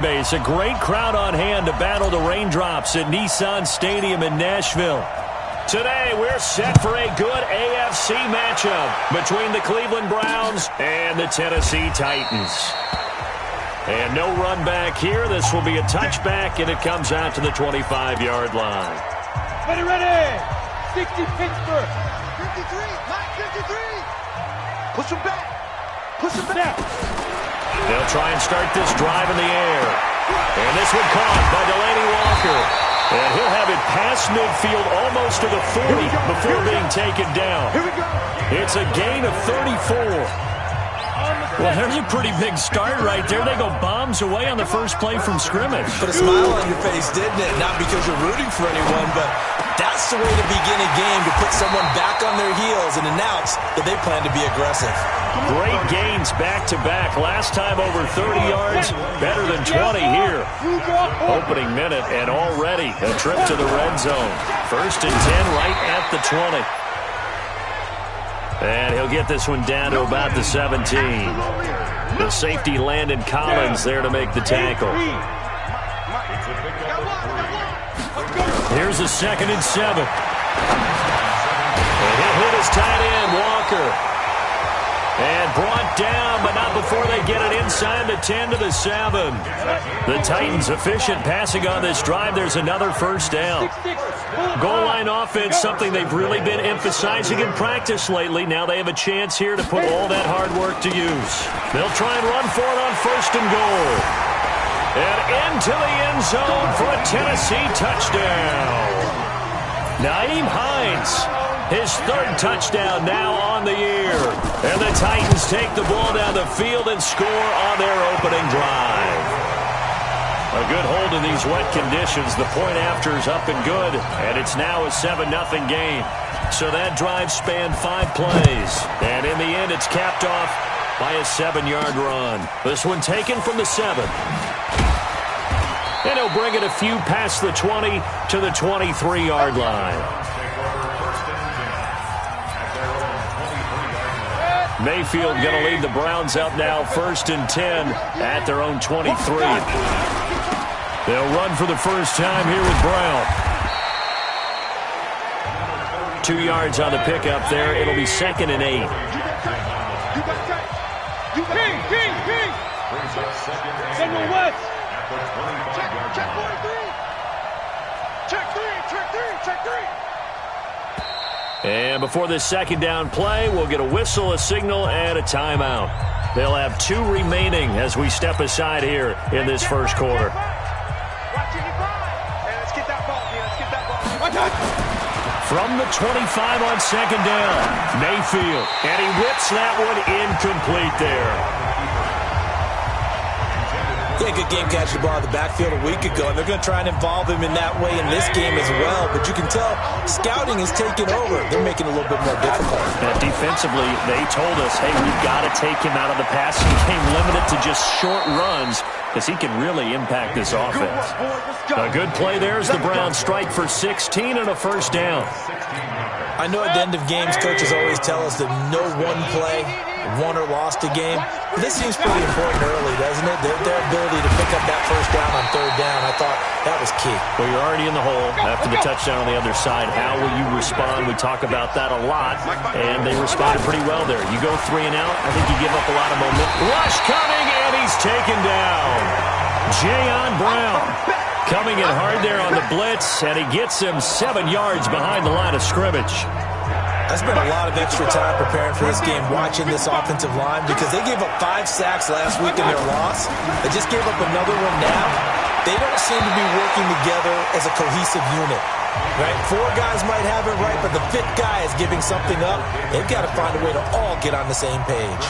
Base, a great crowd on hand to battle the raindrops at Nissan Stadium in Nashville. Today, we're set for a good AFC matchup between the Cleveland Browns and the Tennessee Titans. And no run back here. This will be a touchback, and it comes out to the 25-yard line. Ready! 60 Pittsburgh. 53, Mike 53. Push him back. Push him back. They'll try and start this drive in the air. And this one caught by Delaney Walker. And he'll have it past midfield almost to the 40 before being taken down. It's a gain of 34. Well, there's a pretty big start right there. They go bombs away on the first play from scrimmage. Put a smile on your face, didn't it? Not because you're rooting for anyone, but that's the way to begin a game, to put someone back on their heels and announce that they plan to be aggressive. Great gains back-to-back. Last time over 30 yards, better than 20 here. Opening minute, and already a trip to the red zone. 1st and 10 right at the 20. And he'll get this one down to about the 17. The safety Landon Collins there to make the tackle. Here's a 2nd and 7. And he'll hit his tight end, Walker. And brought down, but not before they get it inside the 10 to the 7. The Titans efficient passing on this drive. There's another first down. Goal line offense, something they've really been emphasizing in practice lately. Now they have a chance here to put all that hard work to use. They'll try and run for it on 1st and goal. And into the end zone for a Tennessee touchdown. Nyheim Hines, his 3rd touchdown now on the year. And the Titans take the ball down the field and score on their opening drive. A good hold in these wet conditions. The point after is up and good, and it's now a 7-0 game. So that drive spanned 5 plays, and in the end it's capped off by a 7-yard run. This one taken from the 7. And he'll bring it a few past the 20 to the 23-yard line. Mayfield going to lead the Browns up now, 1st and 10 at their own 23. They'll run for the first time here with Brown. 2 yards on the pickup there. It'll be 2nd and 8. Send the West. Check 43. Check 3. And before this 2nd down play, we'll get a whistle, a signal, and a timeout. They'll have 2 remaining as we step aside here in this first quarter. From the 25 on 2nd down, Mayfield. And he whips that one incomplete there. Yeah, good game catching the ball in the backfield a week ago, and they're going to try and involve him in that way in this game as well. But you can tell scouting is taking over. They're making it a little bit more difficult. And defensively, they told us, hey, we've got to take him out of the passing game, limit it to just short runs, because he can really impact this offense. A good play there as the Browns strike for 16 and a first down. I know at the end of games, coaches always tell us that no one play won or lost a game. But this seems pretty important early, doesn't it? Their ability to pick up that first down on 3rd down, I thought that was key. Well, you're already in the hole after the touchdown on the other side. How will you respond? We talk about that a lot, and they responded pretty well there. You go 3 and out, I think you give up a lot of momentum. Rush coming, and he's taken down. Jayon Brown coming in hard there on the blitz, and he gets him 7 yards behind the line of scrimmage. I spent a lot of extra time preparing for this game, watching this offensive line, because they gave up 5 sacks last week in their loss. They just gave up another one now. They don't seem to be working together as a cohesive unit. Right? 4 guys might have it right, but the 5th guy is giving something up. They've got to find a way to all get on the same page.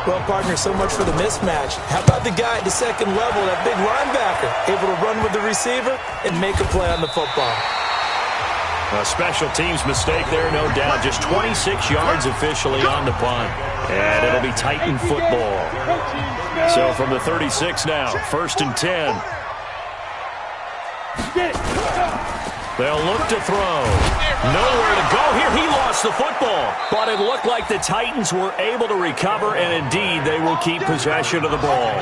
Well, partner, so much for the mismatch. How about the guy at the 2nd level, that big linebacker, able to run with the receiver and make a play on the football? A special teams mistake there, no doubt. Just 26 yards officially on the punt. And it'll be Titan football. So from the 36 now, 1st and 10. They'll look to throw. Nowhere to go here. He lost the football. But it looked like the Titans were able to recover, and indeed, they will keep possession of the ball.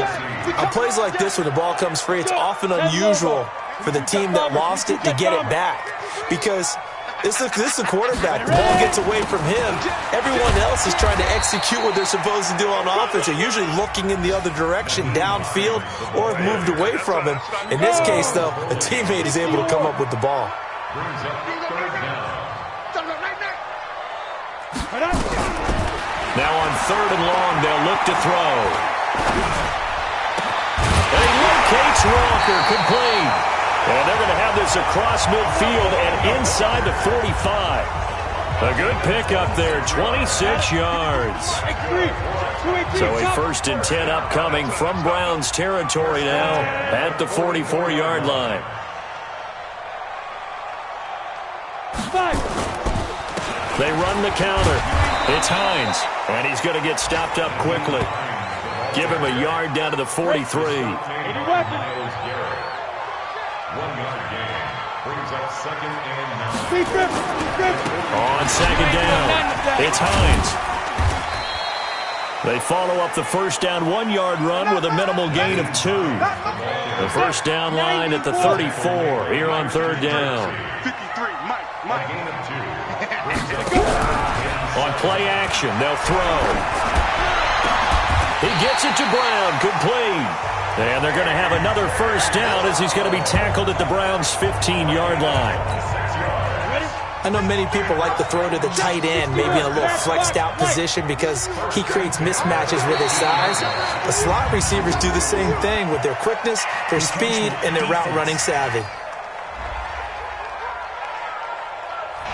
On plays like this, when the ball comes free, it's often unusual for the team that lost it to get it back. Because this is the quarterback. The ball gets away from him. Everyone else is trying to execute what they're supposed to do on offense. They're usually looking in the other direction, downfield, or have moved away from him. In this case, though, a teammate is able to come up with the ball. Now on 3rd and long, they'll look to throw. And he locates Walker, complete. And they're going to have this across midfield and inside the 45. A good pickup there, 26 yards. So a 1st and 10 upcoming from Browns territory now at the 44-yard line. They run the counter. It's Hines, and he's going to get stopped up quickly. Give him a yard down to the 43. 1 yard gain brings up 2nd and 9. On 2nd down, it's Hines. They follow up the 1st down 1-yard run with a minimal gain of 2. The 1st down line at the 34 here on 3rd down. 53, Mike. Gain of 2. On play action, they'll throw. He gets it to Brown, complete. And they're going to have another 1st down as he's going to be tackled at the Browns' 15-yard line. I know many people like to throw to the tight end, maybe in a little flexed out position because he creates mismatches with his size. The slot receivers do the same thing with their quickness, their speed, and their route running savvy.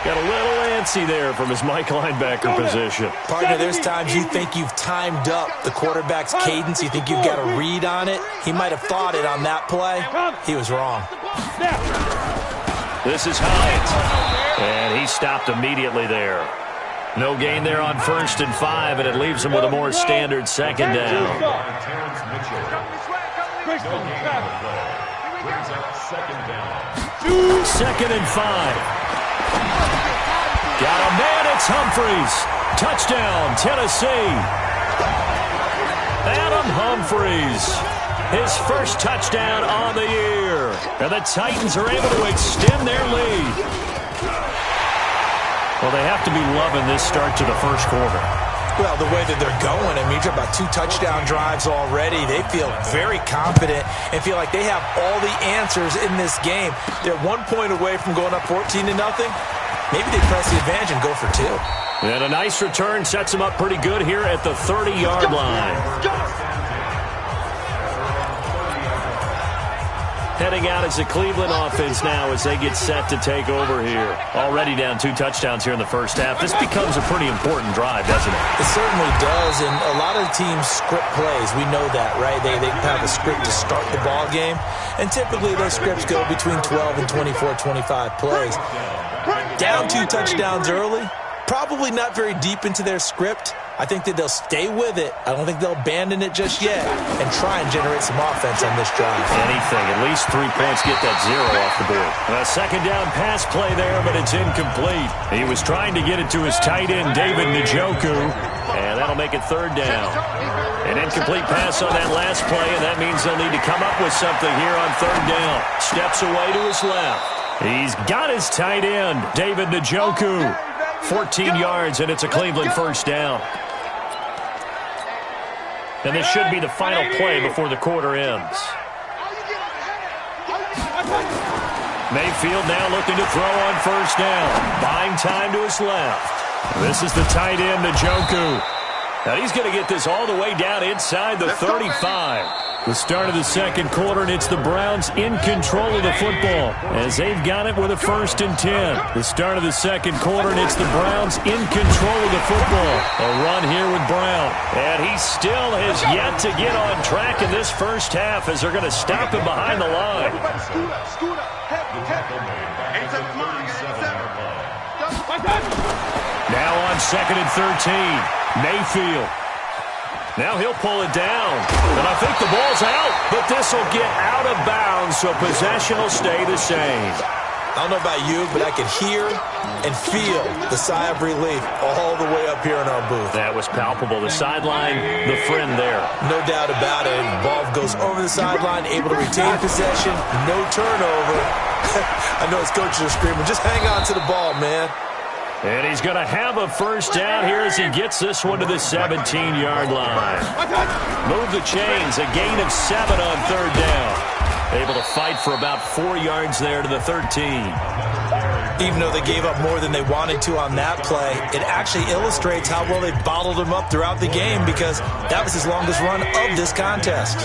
Got a little antsy there from his Mike linebacker position. Partner, there's times you think you've timed up the quarterback's cadence. You think you've got a read on it. He might have thought it on that play. He was wrong. This is Hines. And he stopped immediately there. No gain there on 1st and 5, and it leaves him with a more standard 2nd down. 2nd and 5. Got a man, it's Humphries. Touchdown, Tennessee. Adam Humphries, his 1st touchdown on the year. And the Titans are able to extend their lead. Well, they have to be loving this start to the 1st quarter. Well, the way that they're going, I mean, you're talking about 2 touchdown drives already. They feel very confident and feel like they have all the answers in this game. They're 1 point away from going up 14-0. Maybe they press the advantage and go for 2. And a nice return sets them up pretty good here at the 30-yard line. Heading out as the Cleveland offense now as they get set to take over here. Already down 2 touchdowns here in the 1st half. This becomes a pretty important drive, doesn't it? It certainly does, and a lot of teams script plays. We know that, right? They have a script to start the ball game, and typically those scripts go between 12 and 24, 25 plays. Down 2 touchdowns early, probably not very deep into their script. I think that they'll stay with it. I don't think they'll abandon it just yet and try and generate some offense on this drive. Anything, at least 3 points, get that 0 off the board. A 2nd down pass play there, but it's incomplete. He was trying to get it to his tight end, David Njoku, and that'll make it 3rd down. An incomplete pass on that last play, and that means they'll need to come up with something here on 3rd down. Steps away to his left. He's got his tight end, David Njoku. 14 yards, and it's a Cleveland 1st down. And this should be the final play before the quarter ends. Mayfield now looking to throw on 1st down. Buying time to his left. This is the tight end, Njoku. Now he's going to get this all the way down inside the 35. The start of the 2nd quarter, and it's the Browns in control of the football as they've got it with a 1st and 10. The start of the 2nd quarter, and it's the Browns in control of the football. A run here with Brown, and he still has yet to get on track in this 1st half as they're going to stop him behind the line. Now on 2nd and 13, Mayfield. Now he'll pull it down, and I think the ball's out, but this will get out of bounds, so possession will stay the same. I don't know about you, but I could hear and feel the sigh of relief all the way up here in our booth. That was palpable. The sideline, the friend there. No doubt about it. The ball goes over the sideline, able to retain possession, no turnover. I know his coaches are screaming, just hang on to the ball, man. And he's going to have a first down here as he gets this one to the 17-yard line. Move the chains, a gain of 7 on third down. Able to fight for about 4 yards there to the 13. Even though they gave up more than they wanted to on that play, it actually illustrates how well they bottled him up throughout the game because that was his longest run of this contest.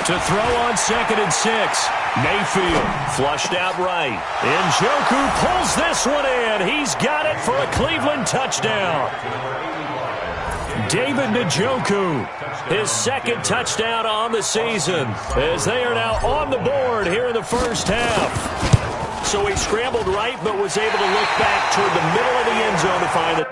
To throw on 2nd and 6. Mayfield flushed out right. Njoku pulls this one in. He's got it for a Cleveland touchdown. David Njoku, his 2nd touchdown on the season, as they are now on the board here in the first half. So he scrambled right, but was able to look back toward the middle of the end zone to find it.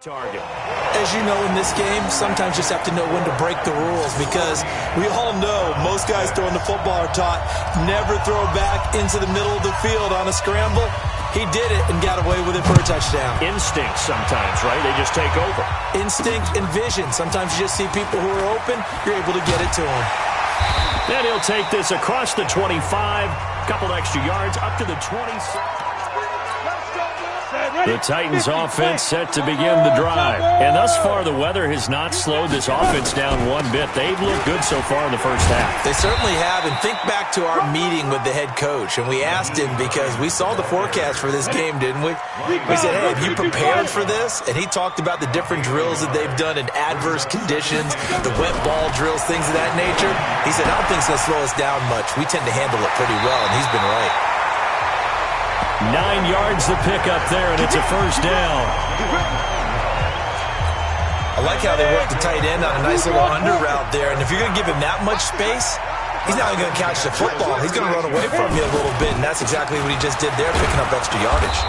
Target. As you know, in this game, sometimes you just have to know when to break the rules because we all know most guys throwing the football are taught never throw back into the middle of the field on a scramble. He did it and got away with it for a touchdown. Instinct sometimes, right? They just take over. Instinct and vision. Sometimes you just see people who are open, you're able to get it to them. Then he'll take this across the 25, couple extra yards, up to the 26. The Titans offense set to begin the drive. And thus far, the weather has not slowed this offense down one bit. They've looked good so far in the first half. They certainly have. And think back to our meeting with the head coach. And we asked him because we saw the forecast for this game, didn't we? We said, hey, have you prepared for this? And he talked about the different drills that they've done in adverse conditions, the wet ball drills, things of that nature. He said, I don't think it's going to slow us down much. We tend to handle it pretty well, and he's been right. 9 yards the pickup there, and it's a first down. I like how they work the tight end on a nice little under route there. And if you're going to give him that much space, he's not even going to catch the football. He's going to run away from you a little bit, and that's exactly what he just did there, picking up extra yardage.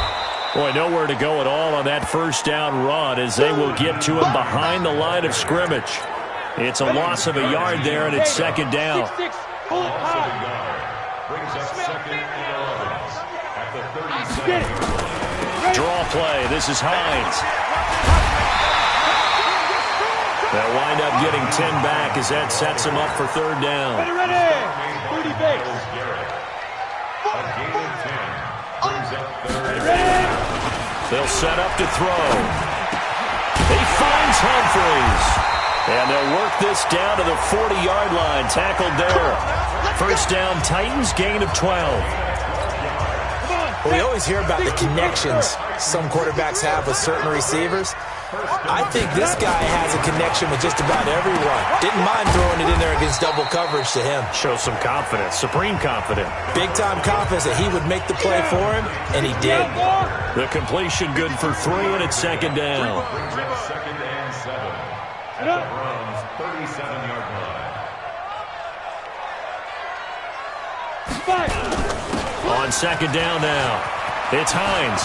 Boy, nowhere to go at all on that first down run as they will get to him behind the line of scrimmage. It's a loss of a yard there, and it's 2nd down. Draw play. This is Hines. They'll wind up getting 10 back as that sets him up for 3rd down. They'll set up to throw. He finds Humphries. And they'll work this down to the 40-yard line. Tackled there. First down, Titans, gain of 12. We always hear about the connections some quarterbacks have with certain receivers. I think this guy has a connection with just about everyone. Didn't mind throwing it in there against double coverage to him. Shows some confidence, supreme confidence. Big-time confidence that he would make the play for him, and he did. The completion good for 3, and it's 2nd down. 2nd and 7 at the Browns' 37-yard line. On 2nd down now, it's Hines.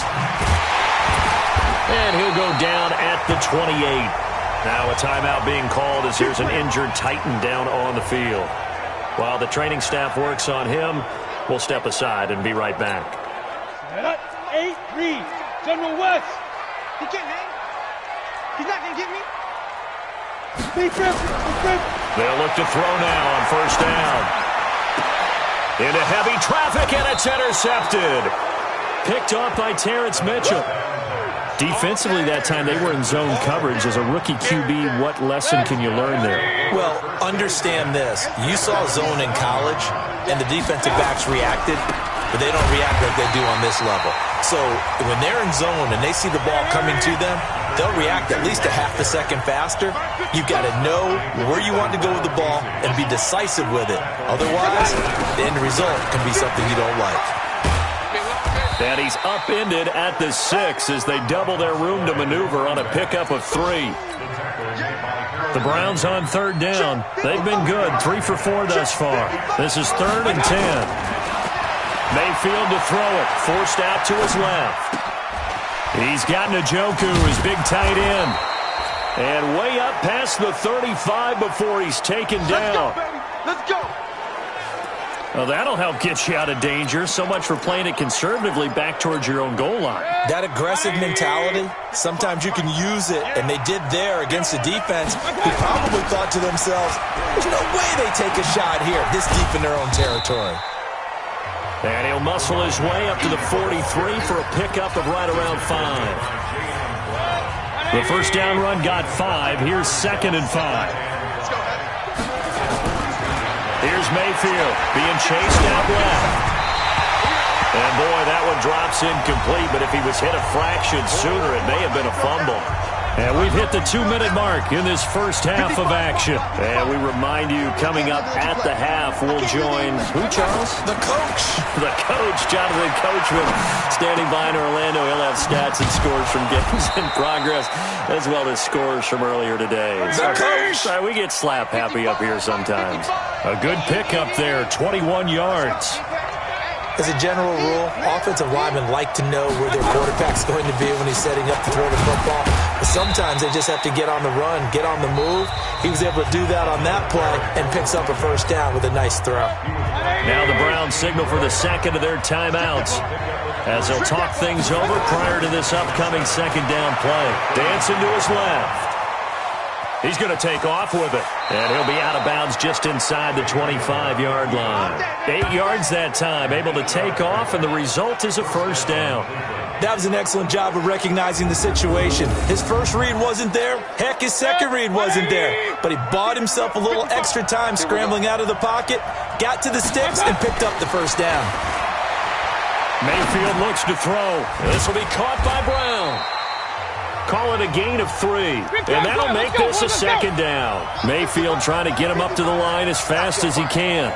And he'll go down at the 28. Now a timeout being called as here's an injured Titan down on the field. While the training staff works on him, we'll step aside and be right back. 8, read. General West. He can't hang. He's not going to get me. They'll look to throw now on 1st down. Into heavy traffic, and it's intercepted. Picked off by Terrence Mitchell. Defensively that time, they were in zone coverage. As a rookie QB, what lesson can you learn there? Well, understand this. You saw zone in college, and the defensive backs reacted. but they don't react like they do on this level. So when they're in zone and they see the ball coming to them, they'll react at least a half a second faster. You've got to know where you want to go with the ball and be decisive with it. Otherwise, the end result can be something you don't like. And he's upended at the 6 as they double their room to maneuver on a pickup of 3. The Browns on third down. They've been good, 3 for 4 thus far. This is 3rd and 10. Mayfield to throw it, forced out to his left. He's got Njoku, his big tight end. And way up past the 35 before he's taken down. Let's go. Well, that'll help get you out of danger. So much for playing it conservatively back towards your own goal line. That aggressive mentality, sometimes you can use it, and they did there against a defense who probably thought to themselves, there's no way they take a shot here this deep in their own territory. And he'll muscle his way up to the 43 for a pickup of right around 5. The first down run got 5. Here's 2nd and 5. Here's Mayfield being chased out left. And, boy, that one drops incomplete, but if he was hit a fraction sooner, it may have been a fumble. And we've hit the 2-minute mark in this first half of action. And we remind you, coming up at the half, we'll join, who, Charles? The coach. The coach, Jonathan Coachman, standing by in Orlando. He'll have stats and scores from games in progress, as well as scores from earlier today. The coach. Sorry, we get slap happy up here sometimes. A good pickup there, 21 yards. As a general rule, offensive linemen like to know where their quarterback's going to be when he's setting up to throw the football. But sometimes they just have to get on the run, get on the move. He was able to do that on that play and picks up a first down with a nice throw. Now the Browns signal for the second of their timeouts as they'll talk things over prior to this upcoming second down play. Dancing to his left. He's going to take off with it, and he'll be out of bounds just inside the 25-yard line. 8 yards that time, able to take off, and the result is a first down. That was an excellent job of recognizing the situation. His first read wasn't there. Heck, his second read wasn't there. But he bought himself a little extra time scrambling out of the pocket, got to the sticks, and picked up the first down. Mayfield looks to throw. This will be caught by Brown. Call it a gain of 3, and that'll make this a second down. Mayfield trying to get him up to the line as fast as he can.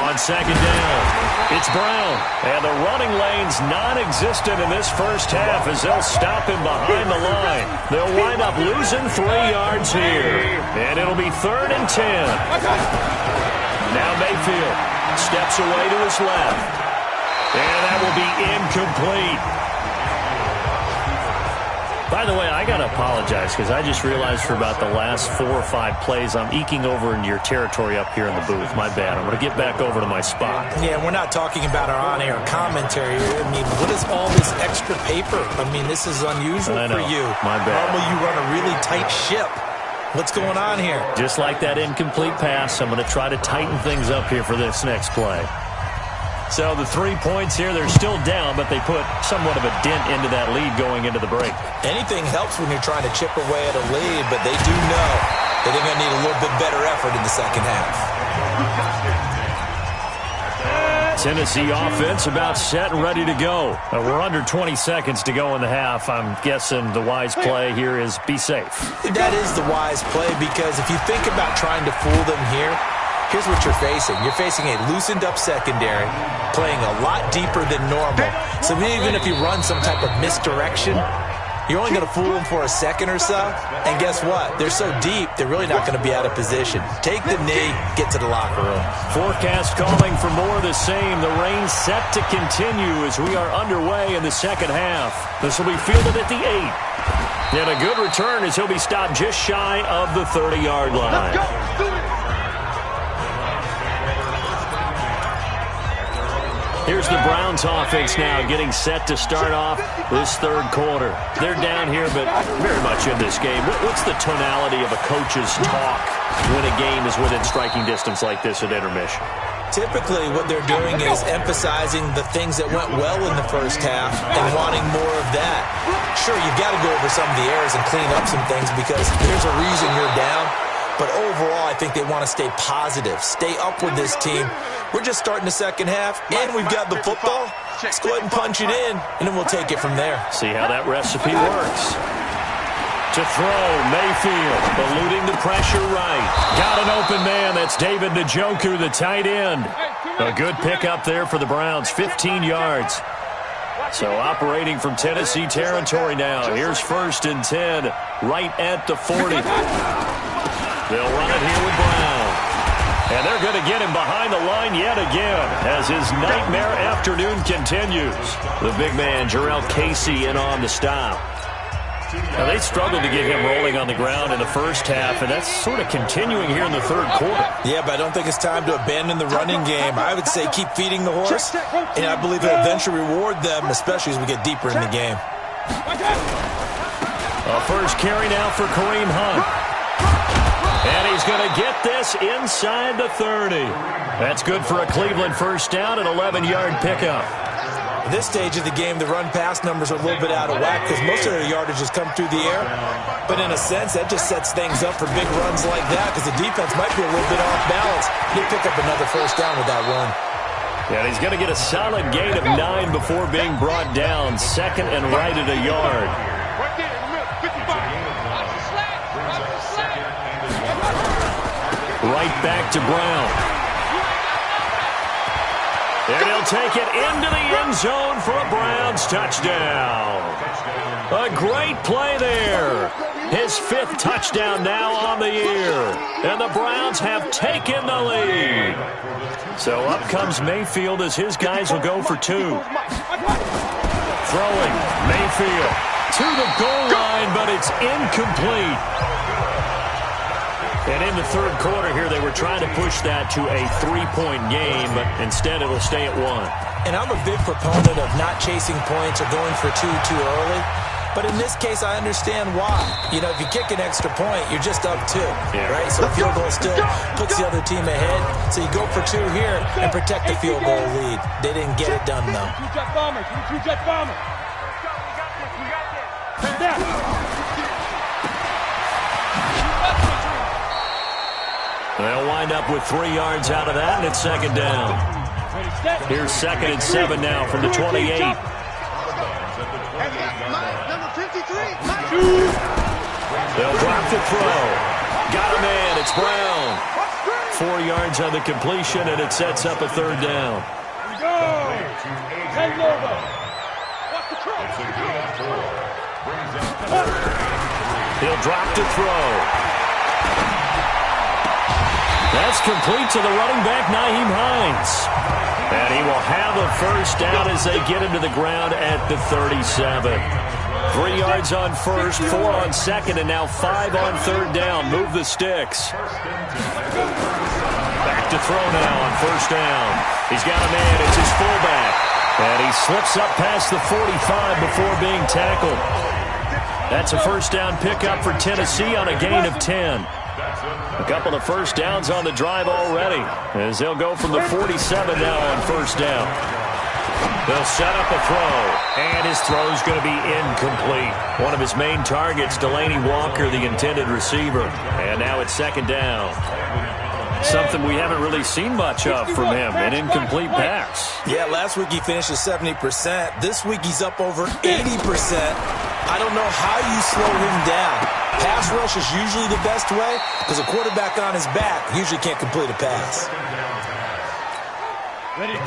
On second down, it's Brown, and the running lane's non-existent in this first half as they'll stop him behind the line. They'll wind up losing 3 yards here, and it'll be 3rd and 10. Now Mayfield steps away to his left. And that will be incomplete. By the way, I got to apologize because I just realized for about the last 4 or 5 plays I'm eking over into your territory up here in the booth. My bad. I'm going to get back over to my spot. Yeah, we're not talking about our on-air commentary. I mean, what is all this extra paper? I mean, this is unusual for you. My bad. Normally you run a really tight ship. What's going on here? Just like that incomplete pass, I'm going to try to tighten things up here for this next play. So the 3 points here, they're still down, but they put somewhat of a dent into that lead going into the break. Anything helps when you're trying to chip away at a lead, but they do know that they're going to need a little bit better effort in the second half. Tennessee offense about set and ready to go. We're under 20 seconds to go in the half. I'm guessing the wise play here is be safe. That is the wise play because if you think about trying to fool them here, here's what you're facing. You're facing a loosened-up secondary, playing a lot deeper than normal. So even if you run some type of misdirection, you're only going to fool them for a second or so. And guess what? They're so deep, they're really not going to be out of position. Take the knee, get to the locker room. Forecast calling for more of the same. The rain set to continue as we are underway in the second half. This will be fielded at the 8. And a good return as he'll be stopped just shy of the 30-yard line. Let's go. Here's the Browns offense now getting set to start off this third quarter. They're down here, but very much in this game. What's the tonality of a coach's talk when a game is within striking distance like this at intermission? Typically, what they're doing is emphasizing the things that went well in the first half and wanting more of that. Sure, you've got to go over some of the errors and clean up some things because there's a reason you're down. But overall, I think they want to stay positive, stay up with this team. We're just starting the second half, and we've got the football. Let's go ahead and punch it in, and then we'll take it from there. See how that recipe works. To throw, Mayfield, eluding the pressure right. Got an open man. That's David Njoku, the tight end. A good pickup there for the Browns, 15 yards. So operating from Tennessee territory now. Here's 1st and 10, right at the 40. They'll run it here with Brown. And they're going to get him behind the line yet again as his nightmare afternoon continues. The big man, Jarrell Casey, in on the stop. Now, they struggled to get him rolling on the ground in the first half, and that's sort of continuing here in the third quarter. Yeah, but I don't think it's time to abandon the running game. I would say keep feeding the horse, and I believe it'll eventually reward them, especially as we get deeper in the game. A first carry now for Kareem Hunt. And he's going to get this inside the 30. That's good for a Cleveland first down, an 11-yard pickup. At this stage of the game, the run-pass numbers are a little bit out of whack because most of their yardage has come through the air. But in a sense, that just sets things up for big runs like that because the defense might be a little bit off balance. They pick up another first down with that run. Yeah, he's going to get a solid gain of 9 before being brought down. 2nd and right at a yard. Right back to Brown. And he'll take it into the end zone for a Browns touchdown. A great play there. His 5th touchdown now on the year. And the Browns have taken the lead. So up comes Mayfield as his guys will go for 2. Throwing, Mayfield to the goal line, but it's incomplete. And in the third quarter here, they were trying to push that to a 3-point game, but instead it'll stay at 1. And I'm a big proponent of not chasing points or going for 2 too early. But in this case, I understand why. You know, if you kick an extra point, you're just up 2, right? So a field goal still puts the other team ahead. So you go for 2 here and protect the field goal lead. They didn't get it done, though. They'll wind up with 3 yards out of that, and it's 2nd down. Here's 2nd and 7 now from the 28. They'll drop the throw. Got a man. It's Brown. 4 yards on the completion, and it sets up a 3rd down. He'll drop to throw. That's complete to the running back, Nyheim Hines. And he will have a first down as they get him to the ground at the 37. 3 yards on 1st, 4 on 2nd, and now 5 on 3rd down. Move the sticks. Back to throw now on 1st down. He's got a man. It's his fullback. And he slips up past the 45 before being tackled. That's a first down pickup for Tennessee on a gain of 10. A couple of first downs on the drive already as they'll go from the 47 now on 1st down. They'll set up a throw, and his throw's going to be incomplete. One of his main targets, Delaney Walker, the intended receiver. And now it's 2nd down. Something we haven't really seen much of from him, an incomplete pass. Yeah, last week he finished at 70%. This week he's up over 80%. I don't know how you slow him down. Pass rush is usually the best way because a quarterback on his back usually can't complete a pass.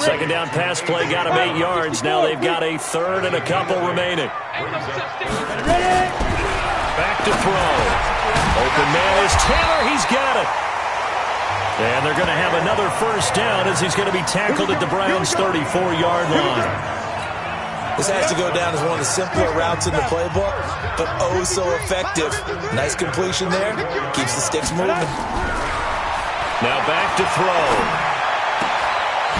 2nd down pass play got him 8 yards. Now they've got a 3rd and a couple remaining. Back to throw. Open man is Taylor. He's got it. And they're going to have another first down as he's going to be tackled at the Browns' 34-yard line. This has to go down as one of the simpler routes in the playbook, but oh so effective. Nice completion there. Keeps the sticks moving. Now back to throw.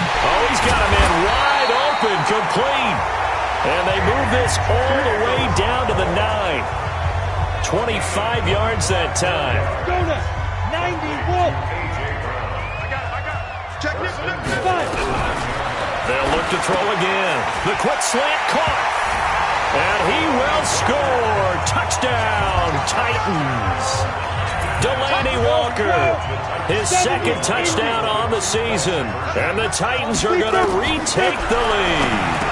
Oh, he's got a man wide open, complete. And they move this all the way down to the 9. 25 yards that time. 91. They'll look to throw again. The quick slant caught. And he will score. Touchdown, Titans. Delaney Walker, his second touchdown on the season. And the Titans are going to retake the lead.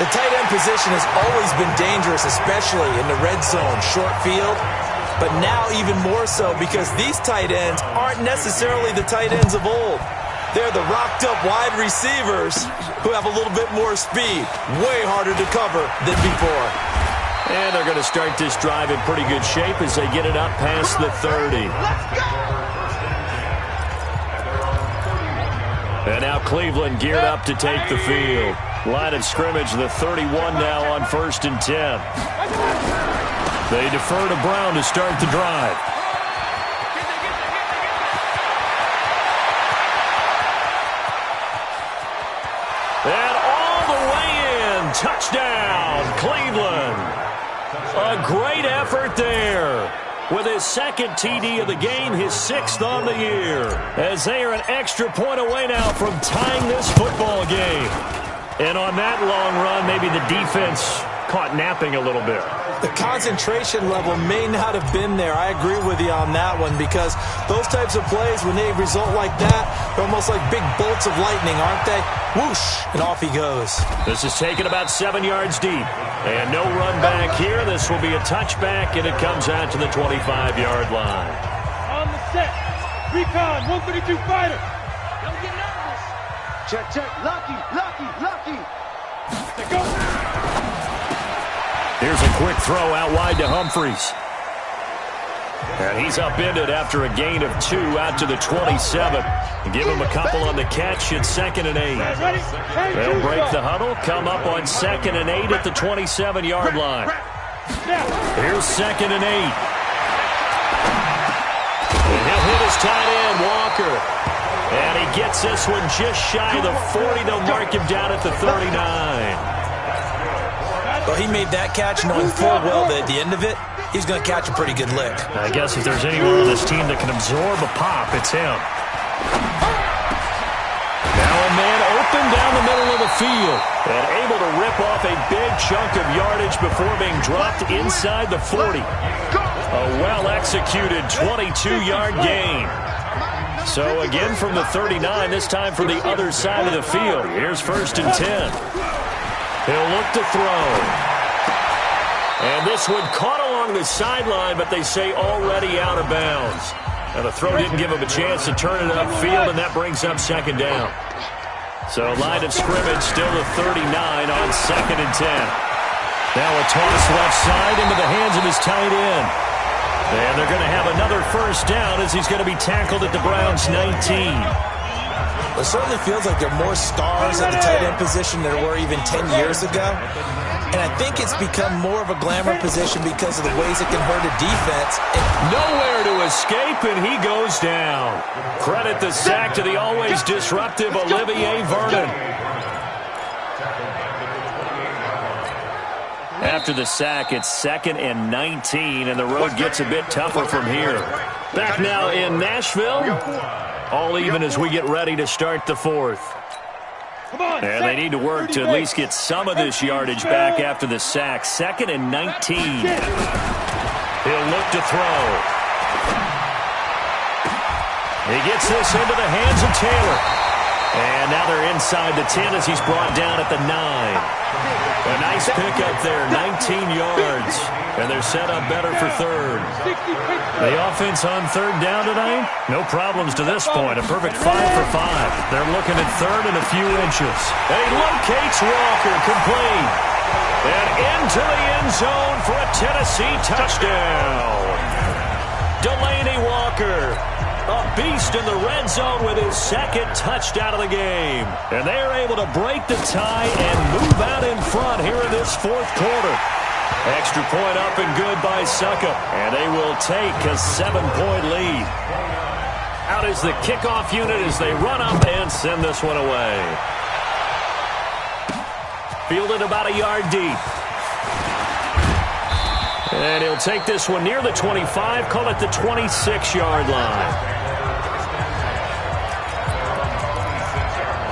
The tight end position has always been dangerous, especially in the red zone, short field. But now even more so because these tight ends aren't necessarily the tight ends of old. They're the rocked-up wide receivers who have a little bit more speed. Way harder to cover than before. And they're going to start this drive in pretty good shape as they get it up past the 30. And now Cleveland geared up to take the field. Line of scrimmage, the 31 now on 1st and 10. They defer to Brown to start the drive. And all the way in, touchdown, Cleveland. A great effort there. With his second TD of the game, his 6th on the year. As they are an extra point away now from tying this football game. And on that long run, maybe the defense caught napping a little bit. The concentration level may not have been there. I agree with you on that one because those types of plays, when they result like that, they're almost like big bolts of lightning, aren't they? Whoosh, and off he goes. This is taken about 7 yards deep. And no run back here. This will be a touchback, and it comes out to the 25-yard line. On the set. Recon, 132 fighter. Don't get nervous. Check, check. Lucky. Let's go. Here's a quick throw out wide to Humphries. And he's upended after a gain of 2 out to the 27. Give him a couple on the catch at 2nd and 8. They'll break the huddle, come up on 2nd and 8 at the 27-yard line. Here's 2nd and 8. And he'll hit his tight end, Walker. And he gets this one just shy of the 40. They'll mark him down at the 39. Well, he made that catch knowing full well that at the end of it, he's going to catch a pretty good lick. I guess if there's anyone on this team that can absorb a pop, it's him. Now a man open down the middle of the field and able to rip off a big chunk of yardage before being dropped inside the 40. A well-executed 22-yard gain. So again from the 39, this time from the other side of the field. Here's 1st and 10. He'll look to throw. And this one caught along the sideline, but they say already out of bounds. And the throw didn't give him a chance to turn it upfield, and that brings up 2nd down. So line of scrimmage still the 39 on 2nd and 10. Now a toss left side into the hands of his tight end. And they're going to have another 1st down as he's going to be tackled at the Browns' 19. It certainly feels like there are more stars at the tight end position than there were even 10 years ago. And I think it's become more of a glamour position because of the ways it can hurt a defense. Nowhere to escape, and he goes down. Credit the sack to the always disruptive Olivier Vernon. After the sack, it's 2nd and 19, and the road gets a bit tougher from here. Back now in Nashville. All even as we get ready to start the 4th. And they need to work to at least get some of this yardage back after the sack. 2nd and 19. He'll look to throw. He gets this into the hands of Taylor. And now they're inside the 10 as he's brought down at the 9. A nice pickup there, 19 yards. And they're set up better for 3rd. The offense on 3rd down tonight? No problems to this point. A perfect 5 for 5. They're looking at 3rd and a few inches. He locates Walker, complete. And into the end zone for a Tennessee touchdown. Delaney Walker, a beast in the red zone with his 2nd touchdown of the game. And they are able to break the tie and move out in front here in this 4th quarter. Extra point up and good by Succop. And they will take a 7-point lead. Out is the kickoff unit as they run up and send this one away. Fielded about a yard deep. And he'll take this one near the 25, call it the 26-yard line.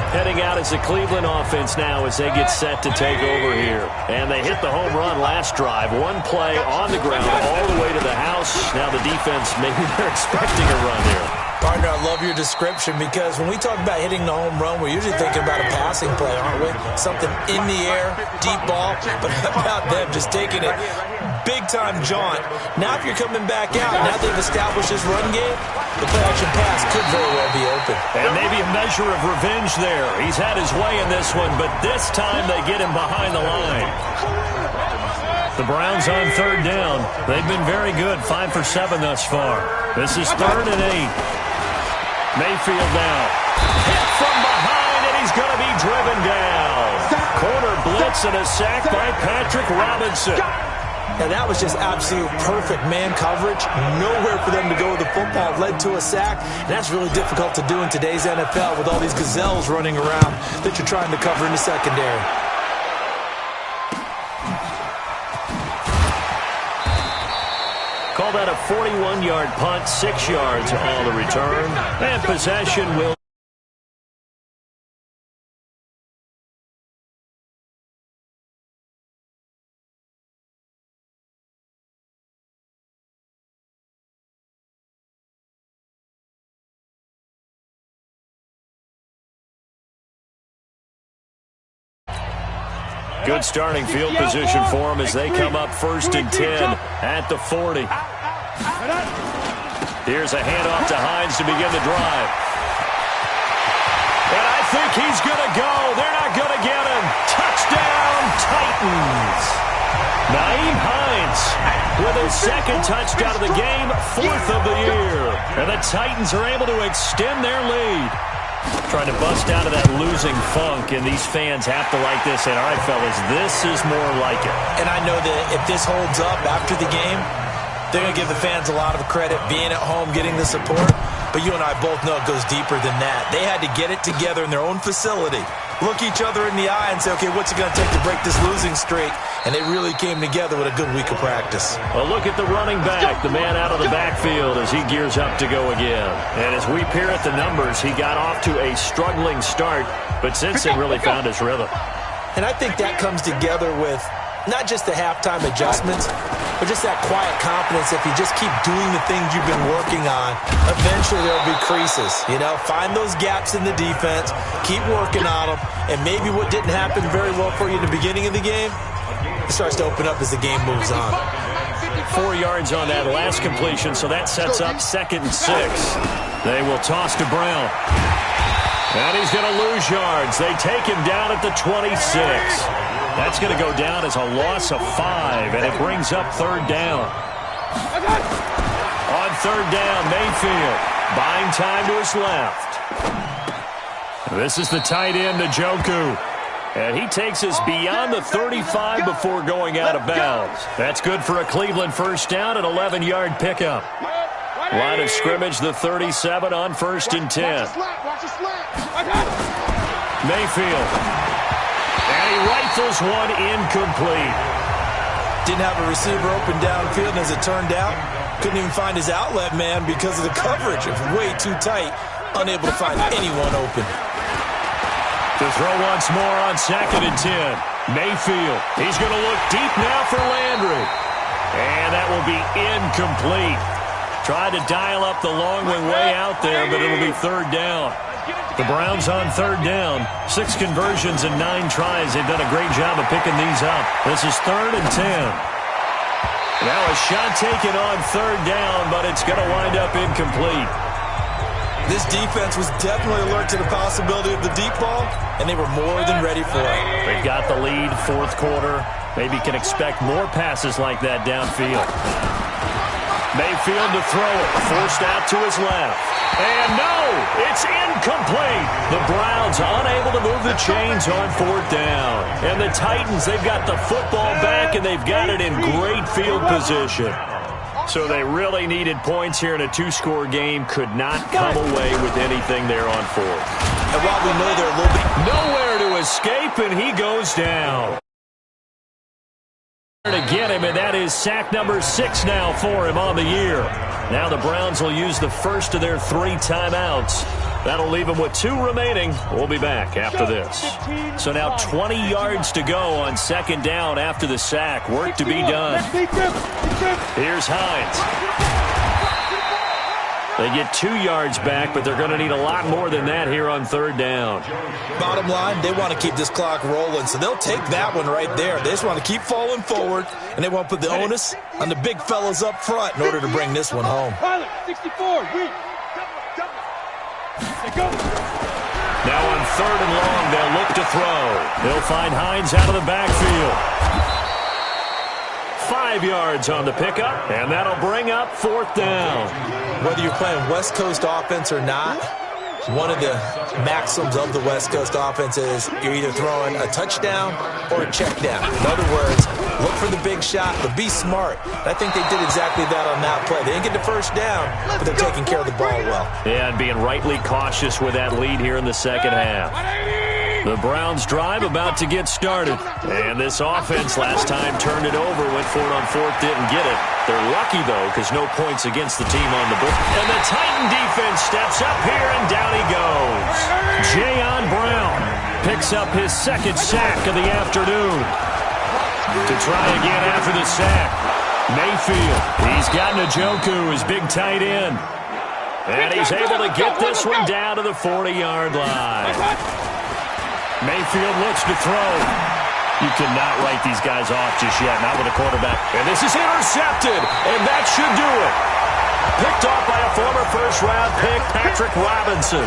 Heading out as the Cleveland offense now as they get set to take over here. And they hit the home run last drive. One play on the ground all the way to the house. Now the defense, maybe they're expecting a run here. Partner, I love your description because when we talk about hitting the home run, we're usually thinking about a passing play, aren't we? Something in the air, deep ball. But how about them just taking it big-time jaunt? Now if you're coming back out, now they've established this run game, the play-action pass could very well be open. And maybe a measure of revenge there. He's had his way in this one, but this time they get him behind the line. The Browns on third down. They've been very good, 5 for 7 thus far. This is 3rd and 8. Mayfield now. Hit from behind, and he's going to be driven down. Corner blitz and a sack by Patrick Robinson. And that was just absolute perfect man coverage. Nowhere for them to go with the football. Led to a sack. And that's really difficult to do in today's NFL with all these gazelles running around that you're trying to cover in the secondary. Call that a 41-yard punt, 6 yards on the return. And possession will... Good starting field position for them as they come up 1st and 10 at the 40. Here's a handoff to Hines to begin the drive. And I think he's going to go. They're not going to get him. Touchdown, Titans. Nyheim Hines with his 2nd touchdown of the game, 4th of the year. And the Titans are able to extend their lead. Trying to bust out of that losing funk, and these fans have to like this. And, all right, fellas, this is more like it. And I know that if this holds up after the game, they're going to give the fans a lot of credit, being at home, getting the support. But you and I both know it goes deeper than that. They had to get it together in their own facility, look each other in the eye and say, okay, what's it going to take to break this losing streak? And they really came together with a good week of practice. A look at the running back, the man out of the backfield as he gears up to go again. And as we peer at the numbers, he got off to a struggling start, but since then really found his rhythm. And I think that comes together with not just the halftime adjustments, but just that quiet confidence. If you just keep doing the things you've been working on, eventually there'll be creases. You know, find those gaps in the defense, keep working on them, and maybe what didn't happen very well for you in the beginning of the game, it starts to open up as the game moves on. 4 yards on that last completion, so that sets up 2nd and 6. They will toss to Brown. And he's going to lose yards. They take him down at the 26. That's going to go down as a loss of 5, and it brings up 3rd down. On 3rd down, Mayfield buying time to his left. This is the tight end, Njoku. And he takes us beyond the 35 before going out of bounds. That's good for a Cleveland 1st down, an 11-yard pickup. Line of scrimmage, the 37 on 1st and 10. Mayfield. And he rifles one incomplete. Didn't have a receiver open downfield, and as it turned out, couldn't even find his outlet man because of the coverage. It was way too tight, unable to find anyone open. To throw once more on 2nd and 10. Mayfield. He's going to look deep now for Landry. And that will be incomplete. Tried to dial up the long one way out there, but it'll be 3rd down. The Browns on 3rd down. 6 conversions and 9 tries. They've done a great job of picking these up. This is 3rd and 10. Now a shot taken on 3rd down, but it's going to wind up incomplete. This defense was definitely alert to the possibility of the deep ball, and they were more than ready for it. They've got the lead, 4th quarter. Maybe can expect more passes like that downfield. Mayfield to throw it, forced out to his left. And no, it's incomplete. The Browns unable to move the chains on 4th down. And the Titans, they've got the football back, and they've got it in great field position. So they really needed points here in a 2-score game. Could not come away with anything there on 4th. And while we know they're a little bit... Nowhere to escape, and he goes down. To get him, and that is sack number 6 now for him on the year. Now the Browns will use the first of their 3 timeouts That'll leave him with 2 remaining. We'll be back after this. So now 20 yards to go on 2nd down after the sack. Work to be done. Here's Hines. They get 2 yards back, but they're going to need a lot more than that here on 3rd down. Bottom line, they want to keep this clock rolling, so they'll take that one right there. They just want to keep falling forward, and they want to put the onus on the big fellas up front in order to bring this one home. 64, Now on 3rd and long, they'll look to throw. They'll find Hines out of the backfield. 5 yards on the pickup, and that'll bring up 4th down. Whether you're playing West Coast offense or not, one of the maxims of the West Coast offense is you're either throwing a touchdown or a check down. In other words, look for the big shot, but be smart. I think they did exactly that on that play. They didn't get the 1st down, but they're taking care of the ball well. Yeah, and being rightly cautious with that lead here in the 2nd half. The Browns drive about to get started. And this offense last time turned it over, went for it on 4th, didn't get it. They're lucky, though, because no points against the team on the board. And the Titan defense steps up here, and down he goes. Jayon Brown picks up his 2nd sack of the afternoon. To try again after the sack, Mayfield. He's got Njoku, his big tight end. And he's able to get this one down to the 40-yard line. Mayfield looks to throw. You cannot write these guys off just yet, not with a quarterback. And this is intercepted, and that should do it. Picked off by a former 1st-round pick, Patrick Robinson.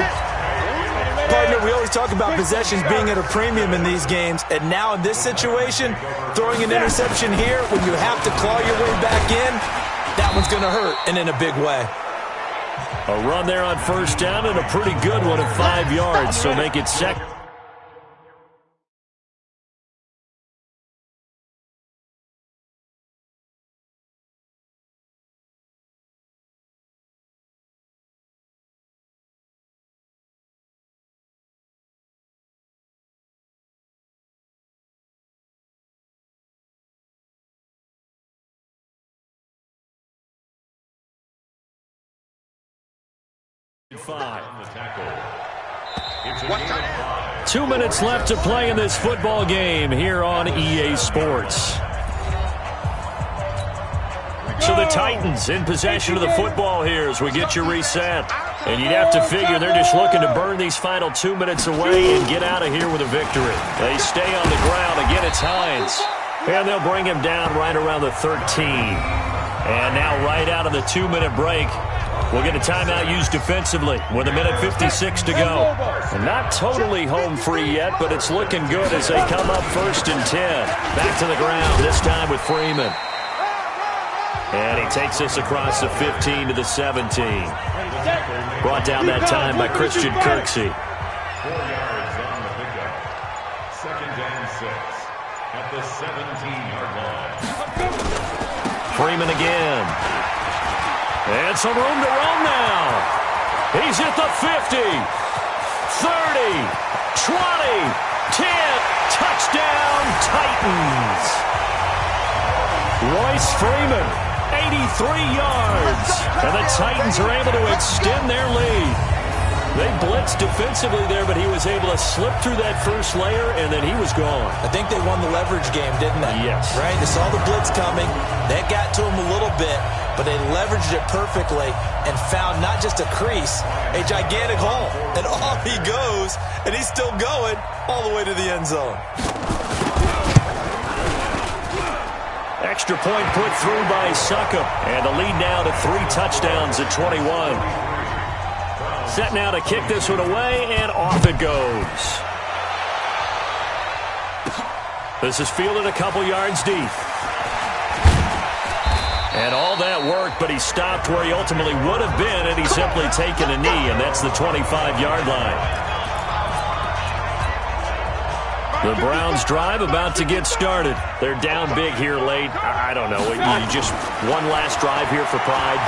Partner, we always talk about possessions being at a premium in these games, and now in this situation, throwing an interception here when you have to claw your way back in, that one's going to hurt, and in a big way. A run there on 1st down, and a pretty good one at 5 yards, so make it 2nd. Five. 2 minutes left to play in this football game here on EA Sports. So the Titans in possession of the football here as we get you reset. And you'd have to figure they're just looking to burn these final 2 minutes away and get out of here with a victory. They stay on the ground. Again, it's Hines. And they'll bring him down right around the 13. And now right out of the 2-minute break, we'll get a timeout used defensively with 1:56 to go. And not totally home free yet, but it's looking good as they come up 1st and 10. Back to the ground, this time with Freeman. And he takes us across the 15 to the 17. Brought down that time by Christian Kirksey. 4 yards on the pickup. 2nd and 6 at the 17-yard line. Freeman again. And some room to run now. He's at the 50, 30, 20, 10. Touchdown, Titans. Royce Freeman, 83 yards. And the Titans are able to extend their lead. They blitzed defensively there, but he was able to slip through that first layer, and then he was gone. I think they won the leverage game, didn't they? Yes. Right? They saw the blitz coming. That got to him a little bit, but they leveraged it perfectly and found not just a crease, a gigantic hole. And off he goes, and he's still going all the way to the end zone. Extra point put through by Succop, and the lead now to 3 touchdowns at 21. Set now to kick this one away, and off it goes. This is fielded a couple yards deep. And all that work, but he stopped where he ultimately would have been had he simply taken a knee, and that's the 25-yard line. The Browns drive about to get started. They're down big here late. I don't know. You just one last drive here for pride?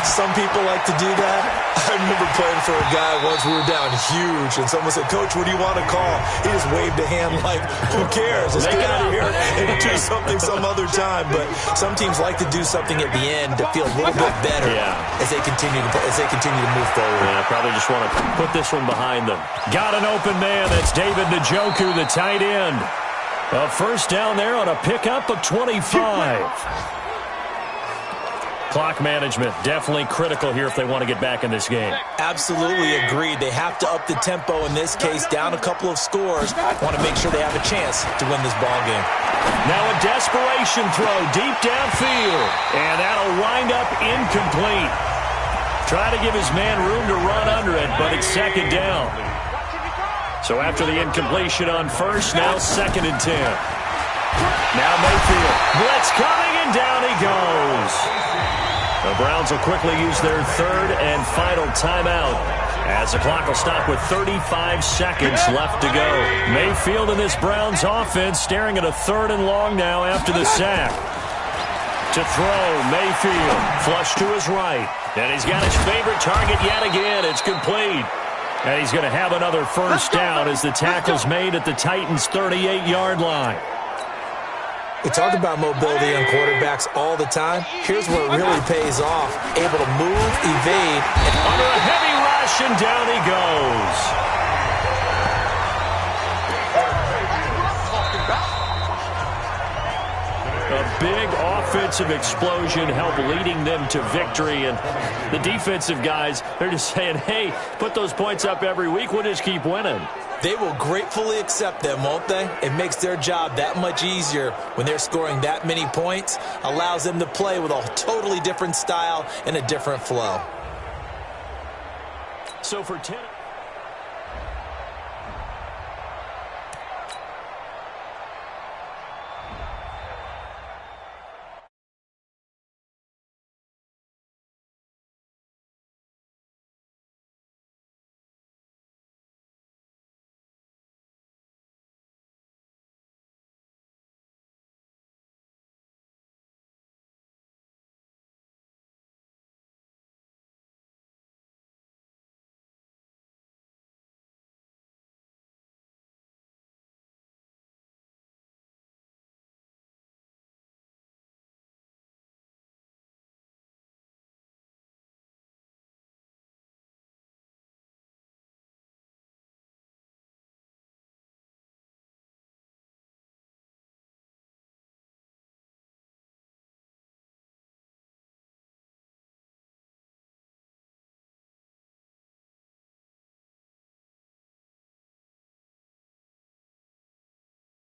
Some people like to do that. I remember playing for a guy once. We were down huge, and someone said, "Coach, what do you want to call?" He just waved a hand like, who cares? Let's get out of here and do something some other time. But some teams like to do something at the end to feel a little bit better as they continue to move forward. Yeah, probably just want to put this one behind them. Got an open man. That's David Njoku, the tight end. A first down there on a pickup of 25. Clock management definitely critical here if they want to get back in this game. Absolutely agreed. They have to up the tempo in this case, down a couple of scores. Want to make sure they have a chance to win this ball game. Now a desperation throw deep downfield, and that'll wind up incomplete. Try to give his man room to run under it, but it's second down. So after the incompletion on first, now 2nd and 10. Now Mayfield. Blitz coming, and down he goes. The Browns will quickly use their 3rd and final timeout, as the clock will stop with 35 seconds left to go. Mayfield and this Browns offense staring at a 3rd and long now after the sack. To throw, Mayfield. Flush to his right. And he's got his favorite target yet again. It's complete. And he's going to have another first down as the tackle's made at the Titans' 38-yard line. We talk about mobility on quarterbacks all the time. Here's where it really pays off. Able to move, evade, and under a heavy rush, and down he goes. A big offensive explosion helped leading them to victory. And the defensive guys, they're just saying, hey, put those points up every week. We'll just keep winning. They will gratefully accept them, won't they? It makes their job that much easier when they're scoring that many points. Allows them to play with a totally different style and a different flow. So for 10...